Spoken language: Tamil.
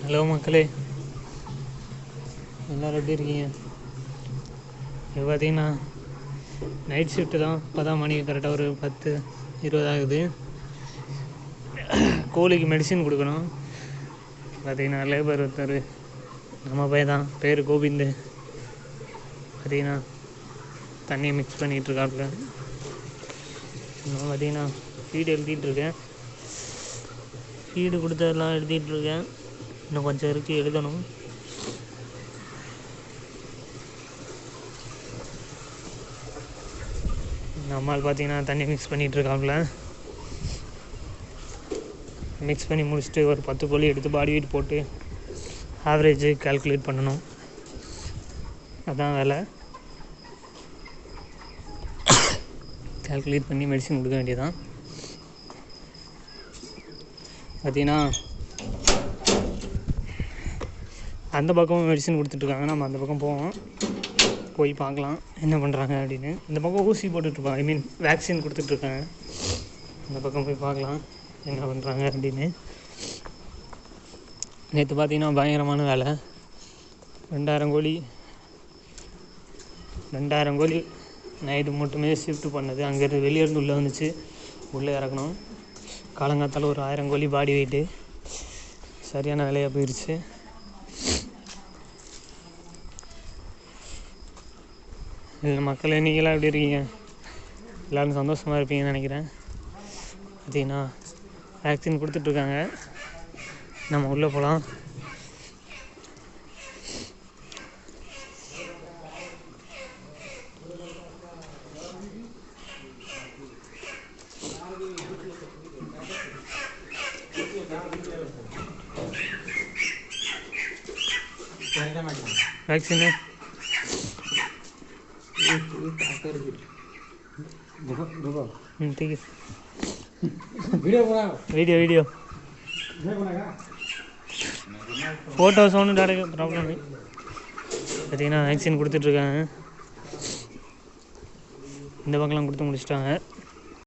ஹலோ மக்களே, எல்லோரும் எப்படி இருக்கீங்க? இப்போ பார்த்தீங்கன்னா நைட் ஷிஃப்ட்டு தான். இப்போ தான் மணி கரெக்டாக ஒரு 10:20 ஆகுது. கோழிக்கு மெடிசின் கொடுக்கணும். பார்த்தீங்கன்னா லேபர் ஒருத்தர் நம்ம பையன் தான், பேர் கோவிந்து. பார்த்தீங்கன்னா தண்ணியை மிக்ஸ் பண்ணிகிட்ருக்காப்புல. நான் பார்த்தீங்கன்னா ஃபீடு எழுதிட்டுருக்கேன். ஃபீடு கொடுத்ததெல்லாம் எழுதிட்டுருக்கேன். இன்னும் கொஞ்சம் இருக்குது, எழுதணும். நம்மால் பார்த்தீங்கன்னா தண்ணி மிக்ஸ் பண்ணிகிட்ருக்காப்புல. மிக்ஸ் பண்ணி முடிச்சுட்டு ஒரு 10 கோழி எடுத்து பாடி வெயிட் போட்டு ஆவரேஜு கால்குலேட் பண்ணணும். அதான் வேலை. கால்குலேட் பண்ணி மெடிசின் கொடுக்க வேண்டியதான். பார்த்தீங்கன்னா அந்த பக்கம் மெடிசின் கொடுத்துட்ருக்காங்க. நம்ம அந்த பக்கம் போவோம், போய் பார்க்கலாம் என்ன பண்ணுறாங்க அப்படின்னு. இந்த பக்கம் ஊசி போட்டுட்ருப்பாங்க, ஐ மீன் வேக்சின் கொடுத்துட்ருக்காங்க. அந்த பக்கம் போய் பார்க்கலாம் என்ன பண்ணுறாங்க அப்படின்னு. நேற்று பார்த்தீங்கன்னா பயங்கரமான வேலை. 2000 கோழி நைட்டு மட்டுமே ஷிஃப்ட் பண்ணது. அங்கேருந்து வெளியேருந்து உள்ளே வந்துச்சு, உள்ளே இறக்கணும். காலங்காத்தால் ஒரு 1000 கோழி பாடி வெயிட்டு. சரியான வேலையாக போயிடுச்சு. இல்லை மக்களே, நீங்களாம் எப்படி இருக்கீங்க? எல்லோரும் சந்தோஷமாக இருப்பீங்கன்னு நினைக்கிறேன். பார்த்தீங்கன்னா வேக்சின் கொடுத்துட்ருக்காங்க. நம்ம உள்ளே போகலாம். வேக்சின்னு வீடியோ ஃபோட்டோஸ் ஒன்றும் டேரக்ட் ப்ராப்ளம் இல்லை. பார்த்தீங்கன்னா வேக்சின் கொடுத்துட்ருக்காங்க. இந்த பக்கம்லாம் கொடுத்து முடிச்சிட்டாங்க.